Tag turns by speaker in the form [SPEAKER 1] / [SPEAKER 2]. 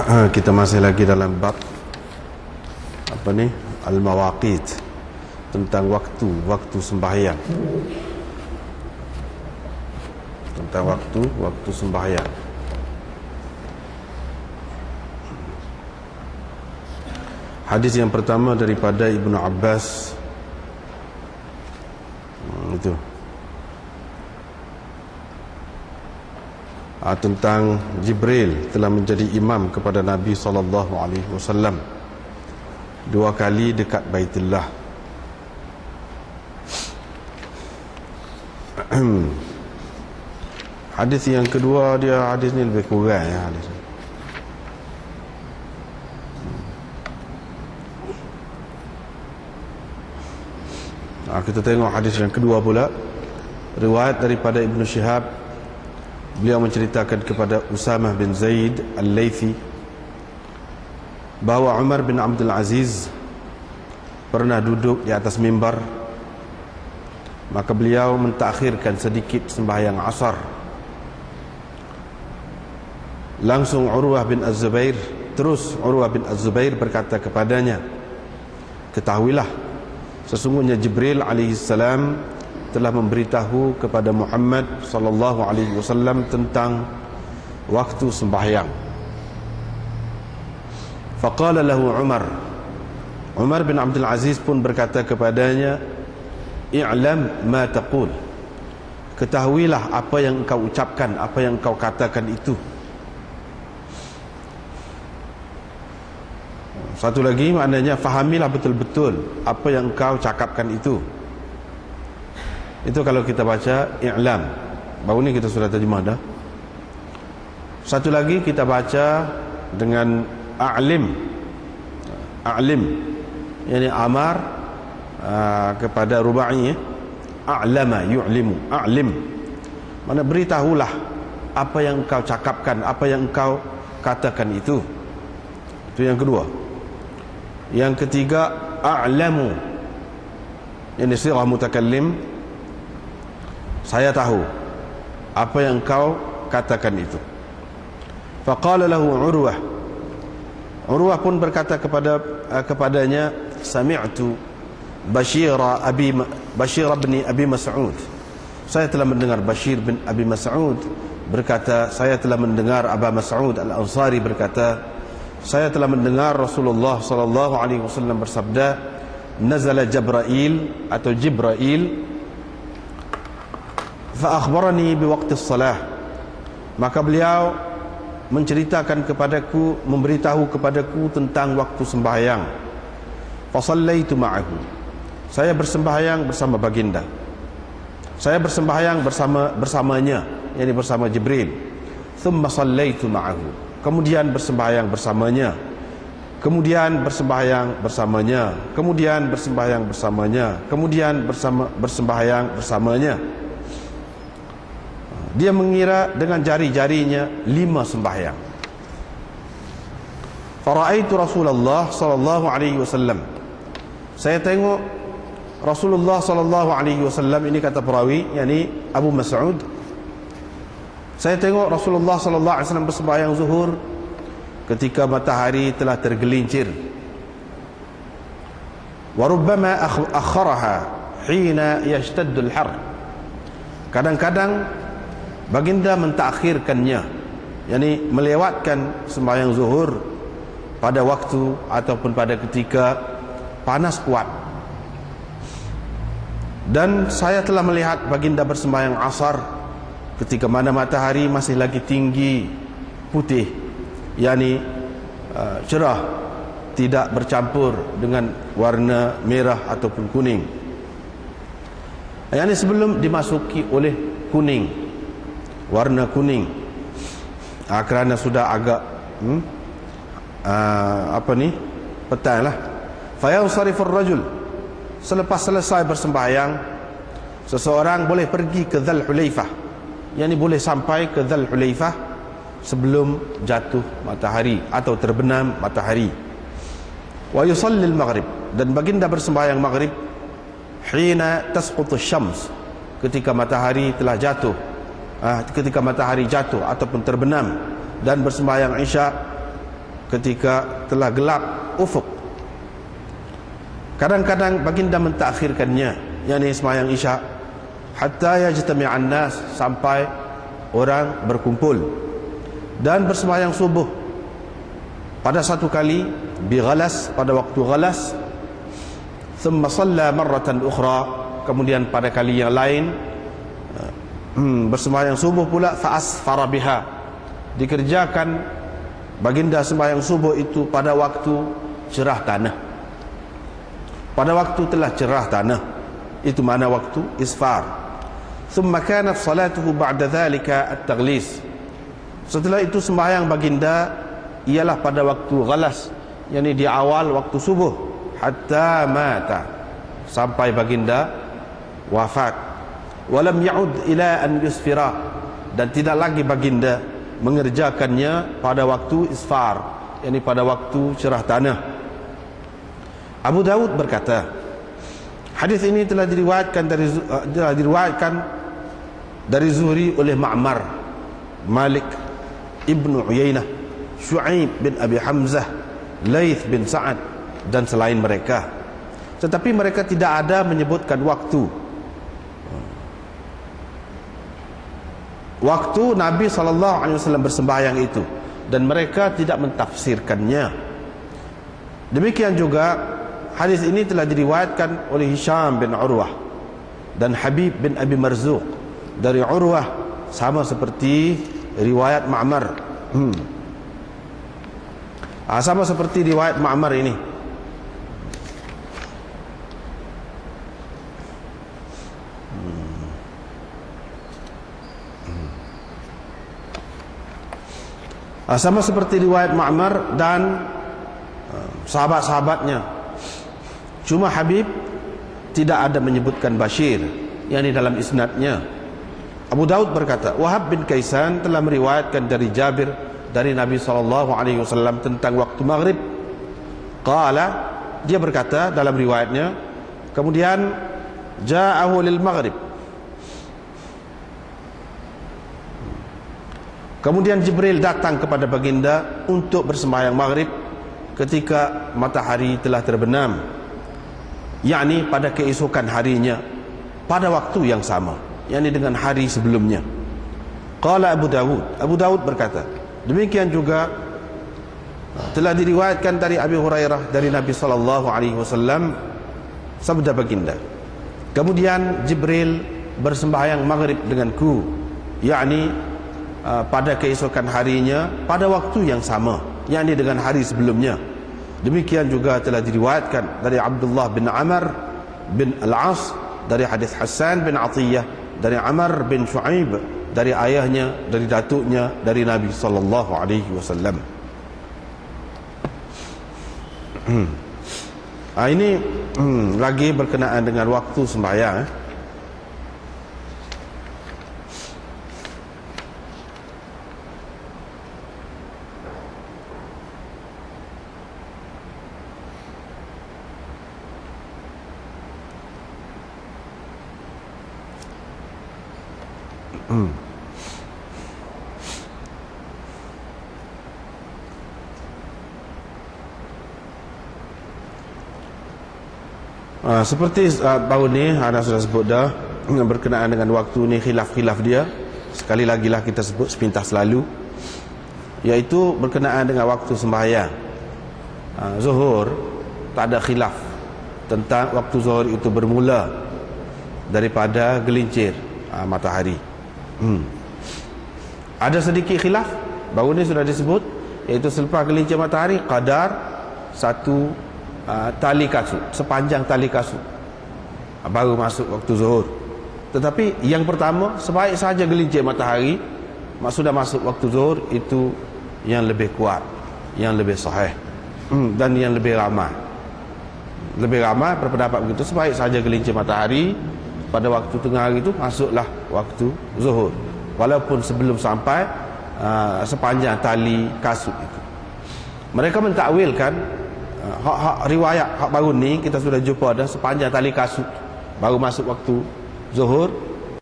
[SPEAKER 1] Kita masih lagi dalam bab apa ni? Al-mawaqit, tentang waktu sembahyang. Tentang waktu sembahyang. Hadis yang pertama daripada Ibnu Abbas, itu tentang Jibril telah menjadi imam kepada Nabi SAW 2 kali dekat Baitullah. Hadis yang kedua, hadis ni lebih kurang ya, hadis ni. Kita tengok hadis yang kedua pula. Riwayat daripada Ibnu Syihab, beliau menceritakan kepada Usamah bin Zaid Al-Laythi bahawa Umar bin Abdul Aziz pernah duduk di atas mimbar, maka beliau mentakhirkan sedikit sembahyang asar. Langsung Urwah bin Az-Zubair berkata kepadanya, "Ketahuilah, sesungguhnya Jibril alaihissalam telah memberitahu kepada Muhammad sallallahu alaihi wasallam tentang waktu sembahyang." Faqala lahu Umar bin Abdul Aziz pun berkata kepadanya, "I'lam ma taqul." Ketahuilah apa yang engkau ucapkan, apa yang engkau katakan itu. Satu lagi maknanya, fahamilah betul-betul apa yang engkau cakapkan itu. Itu kalau kita baca i'lam. Baru ni kita sudah terjemah dah. Satu lagi kita baca dengan a'lim, yani amar kepada rubai, a'lama yu'limu, a'lim, mana beritahulah apa yang engkau cakapkan, apa yang engkau katakan itu. Itu yang kedua. Yang ketiga, a'lamu, yani sirah mutakallim, saya tahu apa yang engkau katakan itu. Faqala lahu Urwah pun berkata kepadanya, "Sami'tu Bashir bin Abi Mas'ud." Saya telah mendengar Bashir bin Abi Mas'ud berkata, saya telah mendengar Aba Mas'ud Al-Ansari berkata, saya telah mendengar Rasulullah sallallahu alaihi wasallam bersabda, "Nazala Jibril fa akhbarani bi waqti shalah." Maka beliau menceritakan kepadaku, memberitahu kepadaku tentang waktu sembahyang. Fa sallaitu ma'ahu. Saya bersembahyang bersama baginda. Saya bersembahyang bersamanya, yakni bersama Jibril. Thumma sallaitu ma'ahu. Kemudian bersembahyang bersamanya. Kemudian bersembahyang bersamanya. Kemudian bersembahyang bersamanya. Kemudian bersembahyang bersamanya. Dia mengira dengan jari-jarinya 5 sembahyang. Fara'aitu Rasulullah sallallahu alaihi wasallam. Saya tengok Rasulullah sallallahu alaihi wasallam, ini kata perawi, yakni Abu Mas'ud. Saya tengok Rasulullah sallallahu alaihi wasallam bersembahyang zuhur ketika matahari telah tergelincir. Wa rubbama akharaha hina yashtaddu al-har. Kadang-kadang baginda mentakhirkannya, yakni melewatkan sembahyang zuhur pada waktu ataupun pada ketika panas kuat. Dan saya telah melihat baginda bersembahyang asar ketika mana matahari masih lagi tinggi, putih, yakni cerah, tidak bercampur dengan warna merah ataupun kuning, yakni sebelum dimasuki oleh kuning, warna kuning, kerana sudah agak petang lah. Fayansarifur rajul, selepas selesai bersembahyang, seseorang boleh pergi ke Dzul Hulaifah, yakni boleh sampai ke Dzul Hulaifah sebelum jatuh matahari atau terbenam matahari. Wa yusallil maghrib, dan baginda bersembahyang maghrib hina tasqutu syams, ketika matahari telah jatuh, ketika matahari jatuh ataupun terbenam, dan bersembahyang isya ketika telah gelap ufuk. Kadang-kadang baginda mentakhirkannya, yakni sembahyang isya, hatta yajtami'an nas, sampai orang berkumpul. Dan bersembahyang subuh pada satu kali bighalas, pada waktu ghalas, thumma shalla marratan ukhra, kemudian pada kali yang lain bersembahyang subuh pula, fa asfara biha, dikerjakan baginda sembahyang subuh itu pada waktu cerah tanah, pada waktu telah cerah tanah, itu mana waktu isfar. Thumma kanat salatuhu ba'da dhalika at-taghlis, setelah itu sembahyang baginda ialah pada waktu ghalas, yakni di awal waktu subuh, hatta mata, sampai baginda wafat. Walam ya'ud ila an yusfira, dan tidak lagi baginda mengerjakannya pada waktu isfar, yakni pada waktu cerah tanah. Abu Dawud berkata, hadis ini telah diriwayatkan dari Zuhri oleh Ma'mar, Malik Ibnu Uyainah, Syu'aib bin Abi Hamzah, Laith bin Sa'ad, dan selain mereka. Tetapi mereka tidak ada menyebutkan waktu Nabi SAW bersembahyang itu, dan mereka tidak mentafsirkannya. Demikian juga hadis ini telah diriwayatkan oleh Hisham bin Urwah dan Habib bin Abi Marzuq dari Urwah, sama seperti riwayat Ma'mar. Sama seperti riwayat Ma'mar ini. Sama seperti riwayat Ma'mar dan sahabat-sahabatnya. Cuma Habib tidak ada menyebutkan Bashir, yakni dalam isnadnya. Abu Daud berkata, Wahab bin Kaisan telah meriwayatkan dari Jabir dari Nabi SAW tentang waktu maghrib. Qala, dia berkata dalam riwayatnya, kemudian ja'ahu lil maghrib, kemudian Jibril datang kepada baginda untuk bersembahyang maghrib ketika matahari telah terbenam, yakni pada keesokan harinya, pada waktu yang sama, yakni dengan hari sebelumnya. Qala Abu Dawud berkata, demikian juga telah diriwayatkan dari Abi Hurairah dari Nabi SAW, sabda baginda, kemudian Jibril bersembahyang maghrib denganku, yakni pada keesokan harinya, pada waktu yang sama, yakni dengan hari sebelumnya. Demikian juga telah diriwayatkan dari Abdullah bin Amr bin Al-As dari hadis Hasan bin Atiyah dari Amr bin Shu'aib dari ayahnya, dari datuknya, dari Nabi SAW. Ini lagi berkenaan dengan waktu sembahyang. Seperti baru ni anda sudah sebut dah, berkenaan dengan waktu ni khilaf-khilaf dia. Sekali lagi lah kita sebut sepintas selalu, iaitu berkenaan dengan waktu sembahyang zuhur. Tak ada khilaf tentang waktu zuhur itu bermula daripada gelincir matahari. Ada sedikit khilaf, baru ni sudah disebut, iaitu selepas gelincir matahari qadar satu tali kasut, sepanjang tali kasut, baru masuk waktu zuhur. Tetapi yang pertama, sebaik saja gelincir matahari sudah masuk waktu zuhur, itu yang lebih kuat, yang lebih sahih, dan yang lebih ramai. Lebih ramai berpendapat begitu, sebaik saja gelincir matahari pada waktu tengah hari itu masuklah waktu zuhur, walaupun sebelum sampai sepanjang tali kasut itu. Mereka mentakwilkan riwayat hak baru ni kita sudah jumpa dah, sepanjang tali kasut baru masuk waktu zuhur,